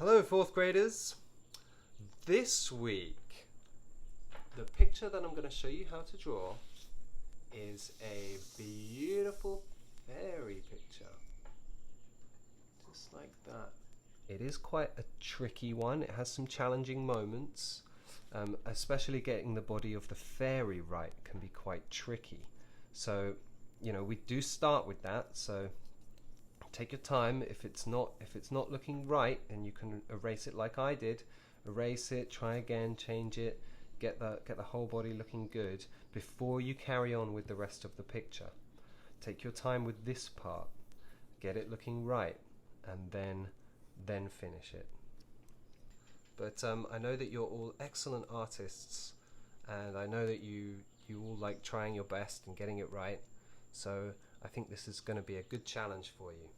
Hello, fourth graders. This week, the picture that I'm going to show you how to draw is a beautiful fairy picture. Just like that. It is quite a tricky one. It has some challenging moments, especially getting the body of the fairy right can be quite tricky. So, we do start with that. So take your time. If it's not looking right, and you can erase it like I did, erase it, try again, change it, get the whole body looking good before you carry on with the rest of the picture. Take your time with this part, get it looking right, and then finish it. But I know that you're all excellent artists, and I know that you all like trying your best and getting it right. So I think this is going to be a good challenge for you.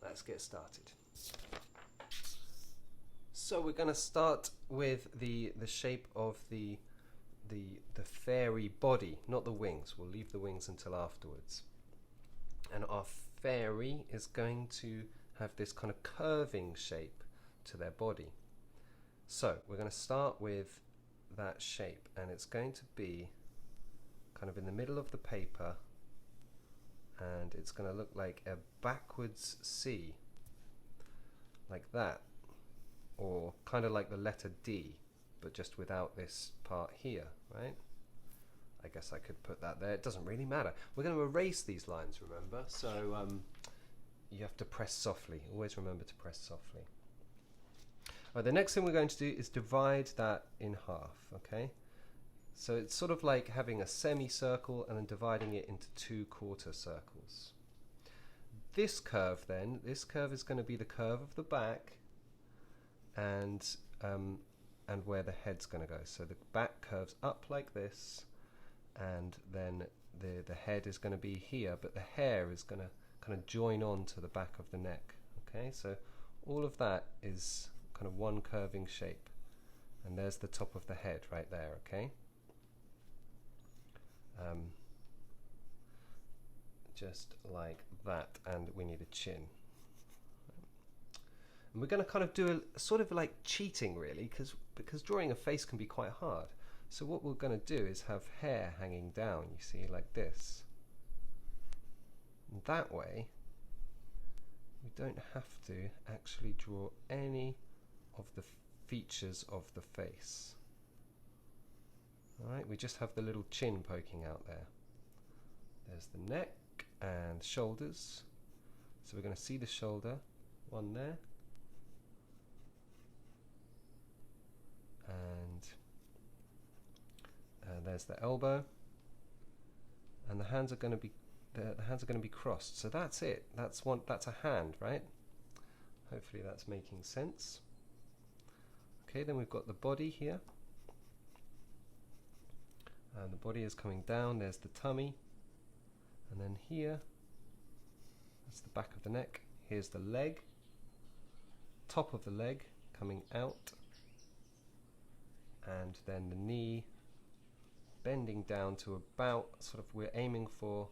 Let's get started. So we're going to start with the shape of the fairy body, not the wings. We'll leave the wings until afterwards. And our fairy is going to have this kind of curving shape to their body. So we're going to start with that shape, and it's going to be kind of in the middle of the paper, and it's going to look like a backwards C, like that, or kind of like the letter D, but just without this part here, right? I guess I could put that there. It doesn't really matter. We're going to erase these lines, remember? So you have to press softly. Always remember to press softly. Right, the next thing we're going to do is divide that in half, okay? So it's sort of like having a semicircle and then dividing it into two quarter circles. This curve is going to be the curve of the back and where the head's going to go. So the back curves up like this, and then the head is going to be here, but the hair is going to kind of join on to the back of the neck. Okay, so all of that is kind of one curving shape, and there's the top of the head right there. Okay. Just like that, and we need a chin. And we're going to kind of do a sort of like cheating, really, because drawing a face can be quite hard. So what we're going to do is have hair hanging down, you see, like this. And that way, we don't have to actually draw any of the features of the face. Alright, we just have the little chin poking out there. There's the neck and shoulders. So we're going to see the shoulder, one there. And there's the elbow. And the hands are going to be crossed. So that's it. That's a hand, right? Hopefully that's making sense. Okay, then we've got the body here. And the body is coming down, there's the tummy, and then here, that's the back of the neck, here's the leg, top of the leg coming out, and then the knee bending down to about, sort of, we're aiming for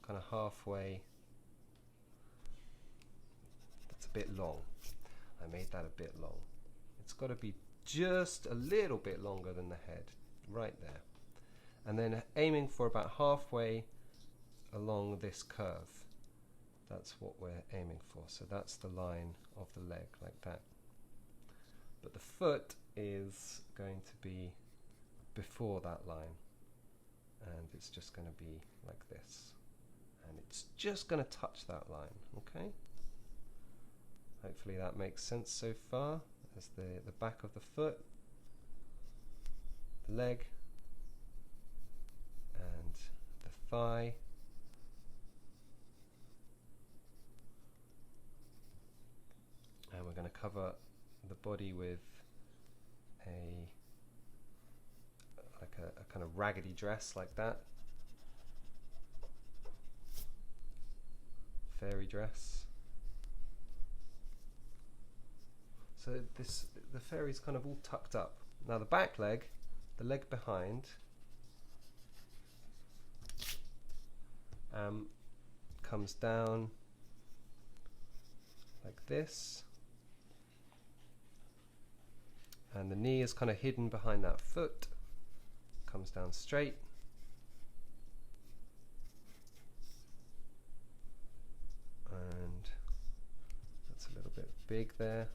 kind of halfway. That's a bit long. I made that a bit long. It's got to be just a little bit longer than the head, right there. And then aiming for about halfway along this curve. That's what we're aiming for. So that's the line of the leg, like that. But the foot is going to be before that line. And it's just going to be like this. And it's just going to touch that line, okay? Hopefully that makes sense so far. There's the back of the foot, the leg, and the thigh, and we're going to cover the body with a kind of raggedy dress like that, fairy dress. So the fairy's kind of all tucked up. Now the back leg, the leg behind, comes down like this, And the knee is kind of hidden behind that foot. Comes down straight. And that's a little bit big there.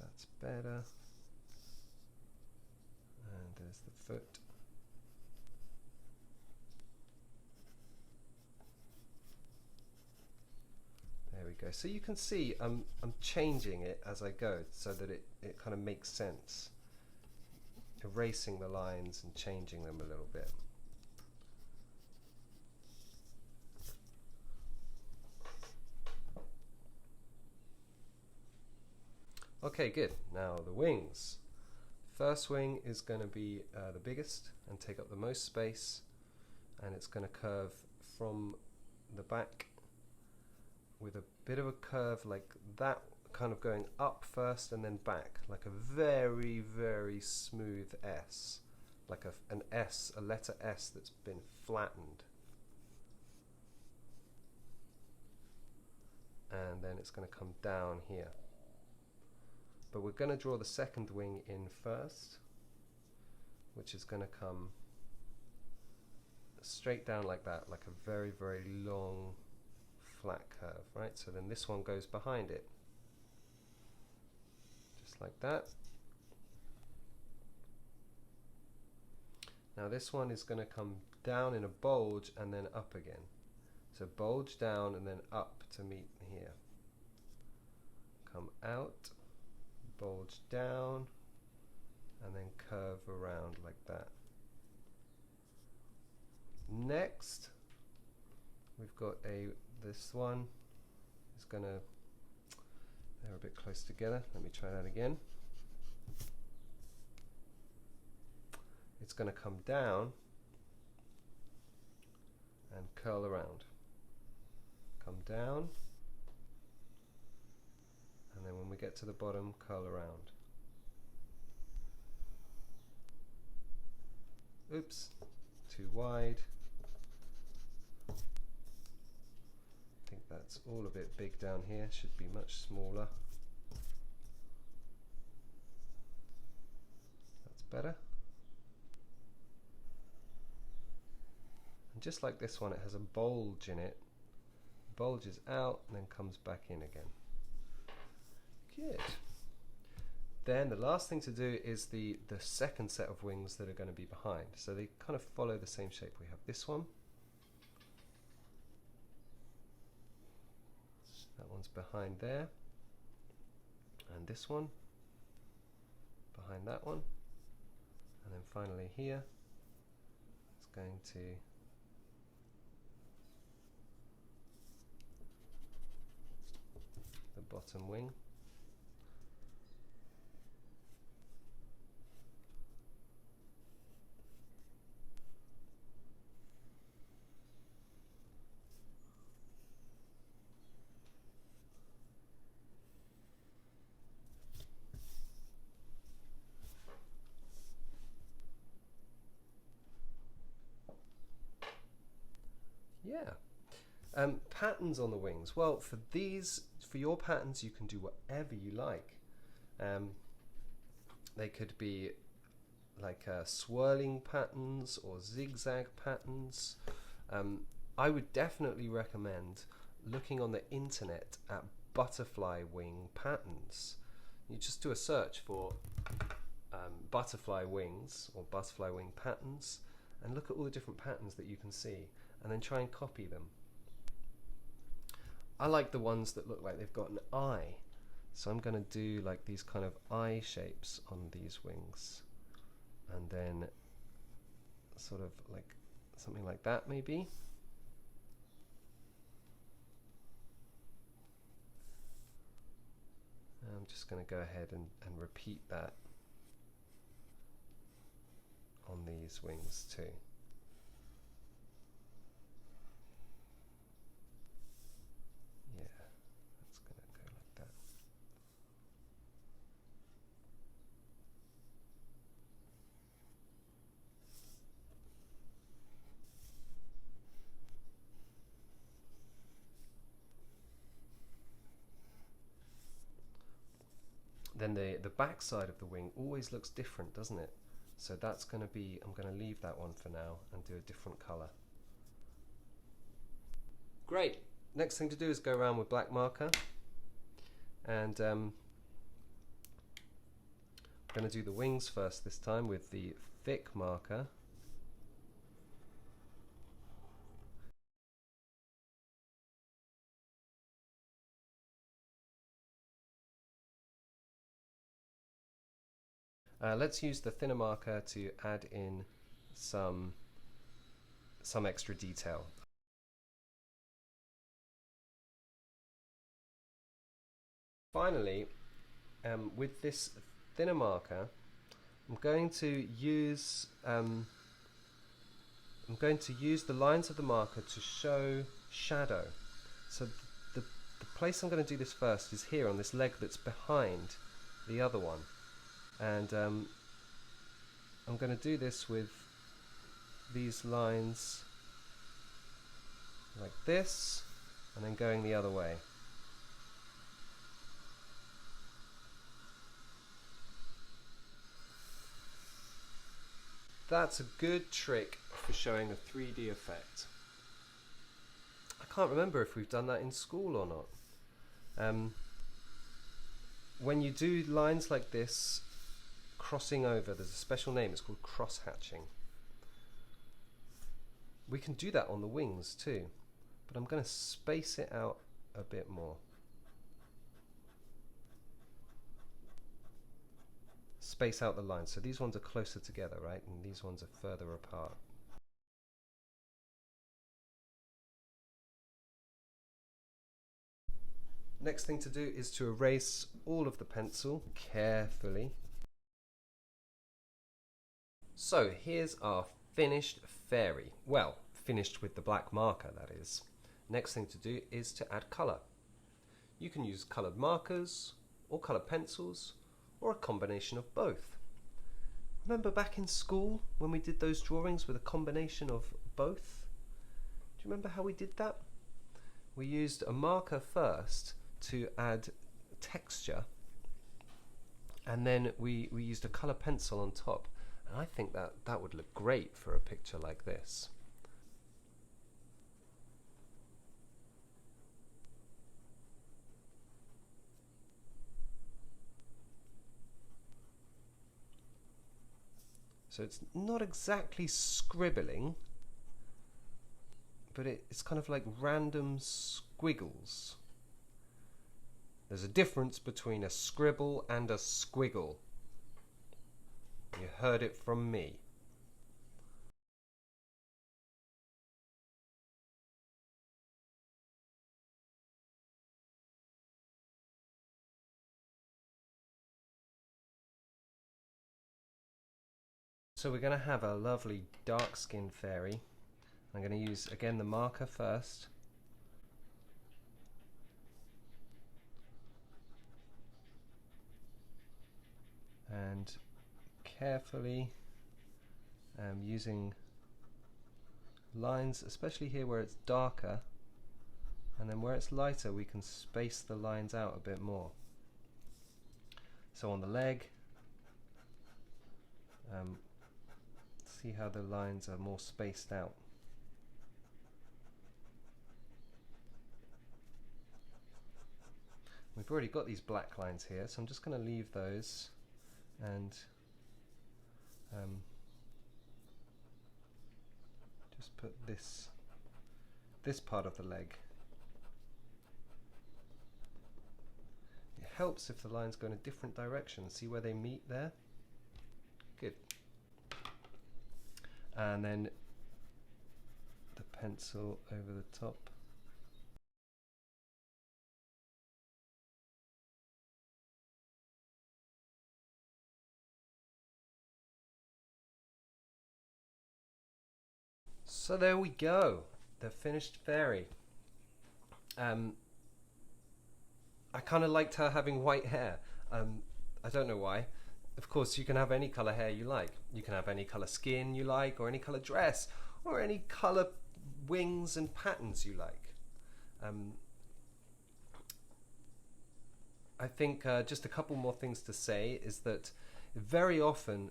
That's better. And there's the foot. There we go. So you can see I'm changing it as I go so that it kind of makes sense. Erasing the lines and changing them a little bit. Okay, good. Now the wings. First wing is going to be the biggest and take up the most space, and it's going to curve from the back with a bit of a curve like that, kind of going up first and then back, like a very, very smooth S, like an S, a letter S that's been flattened. And then it's going to come down here. But we're going to draw the second wing in first, which is going to come straight down like that, like a very, very long flat curve, right? So then this one goes behind it, just like that. Now this one is going to come down in a bulge and then up again. So bulge down and then up to meet here. Come out, bulge down, and then curve around like that. Next, we've got this one is gonna, they're a bit close together. Let me try that again. It's gonna come down and curl around. Come down, and then when we get to the bottom, curl around. Oops, too wide. I think that's all a bit big down here, should be much smaller. That's better. And just like this one, it has a bulge in it. Bulges out and then comes back in again. Good. Then the last thing to do is the second set of wings that are going to be behind. So they kind of follow the same shape. We have this one. That one's behind there. And this one behind that one. And then finally here, it's going to the bottom wing. Yeah. Patterns on the wings. Well, for your patterns, you can do whatever you like. They could be like swirling patterns or zigzag patterns. I would definitely recommend looking on the internet at butterfly wing patterns. You just do a search for butterfly wings or butterfly wing patterns and look at all the different patterns that you can see, and then try and copy them. I like the ones that look like they've got an eye, so I'm going to do like these kind of eye shapes on these wings, and then sort of like something like that maybe. I'm just going to go ahead and repeat that on these wings too. Yeah, that's going to go like that. then the back side of the wing always looks different, doesn't it? So that's going to be, I'm going to leave that one for now and do a different colour. Great. Next thing to do is go around with black marker, and I'm going to do the wings first this time with the thick marker. Let's use the thinner marker to add in some extra detail. Finally, with this thinner marker, I'm going to use the lines of the marker to show shadow. So the place I'm going to do this first is here on this leg that's behind the other one, and I'm going to do this with these lines like this, and then going the other way. That's a good trick for showing a 3D effect. I can't remember if we've done that in school or not. When you do lines like this, crossing over, there's a special name, it's called cross-hatching. We can do that on the wings too, but I'm going to space it out a bit more. Space out the lines, so these ones are closer together, right, and these ones are further apart. Next thing to do is to erase all of the pencil carefully. So here's our finished fairy. Well, finished with the black marker, that is. Next thing to do is to add colour. You can use coloured markers or coloured pencils, or a combination of both. Remember back in school when we did those drawings with a combination of both? Do you remember how we did that? We used a marker first to add texture, and then we used a colour pencil on top, and I think that would look great for a picture like this. So it's not exactly scribbling, but it's kind of like random squiggles. There's a difference between a scribble and a squiggle. You heard it from me. So we're going to have a lovely dark-skinned fairy. I'm going to use, again, the marker first. And carefully using lines, especially here where it's darker, and then where it's lighter we can space the lines out a bit more. So on the leg, see how the lines are more spaced out. We've already got these black lines here, so I'm just going to leave those and just put this part of the leg. It helps if the lines go in a different direction. See where they meet there? Good. And then the pencil over the top. So there we go, the finished fairy. I kind of liked her having white hair. I don't know why. Of course, you can have any colour hair you like. You can have any colour skin you like, or any colour dress, or any colour wings and patterns you like. I think just a couple more things to say is that very often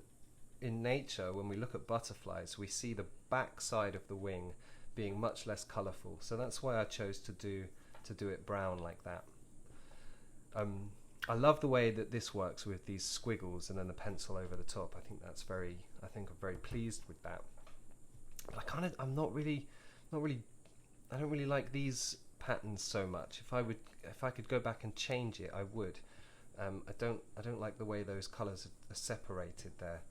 in nature, when we look at butterflies, we see the back side of the wing being much less colourful. So that's why I chose to do it brown like that. I love the way that this works with these squiggles and then the pencil over the top. I think I'm very pleased with that. But I'm not really, I don't really like these patterns so much. If I could go back and change it, I would. I don't like the way those colours are separated there.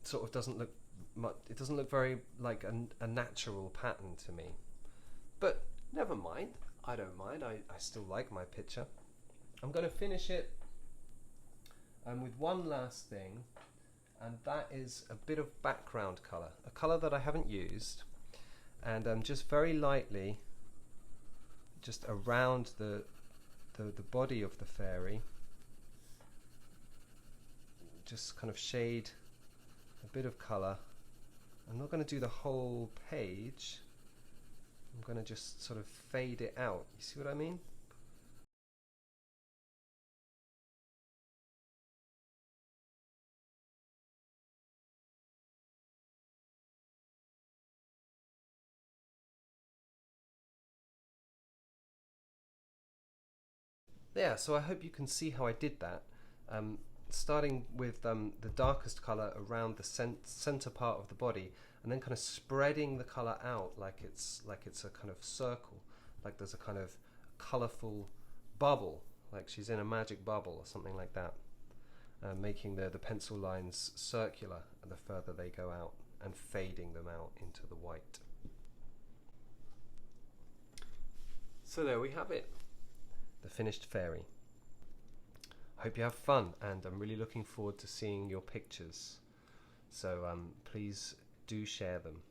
Sort of doesn't look much. It doesn't look very like a natural pattern to me. But never mind. I don't mind. I still like my picture. I'm going to finish it with one last thing, and that is a bit of background colour, a colour that I haven't used, and just very lightly, just around the body of the fairy, just kind of shade a bit of colour. I'm not going to do the whole page. I'm going to just sort of fade it out. You see what I mean? Yeah, so I hope you can see how I did that. Starting with the darkest colour around the center part of the body, and then kind of spreading the colour out like it's a kind of circle, like there's a kind of colourful bubble, like she's in a magic bubble or something like that, making the pencil lines circular the further they go out, and fading them out into the white. So there we have it, the finished fairy. Hope you have fun, and I'm really looking forward to seeing your pictures. So please do share them.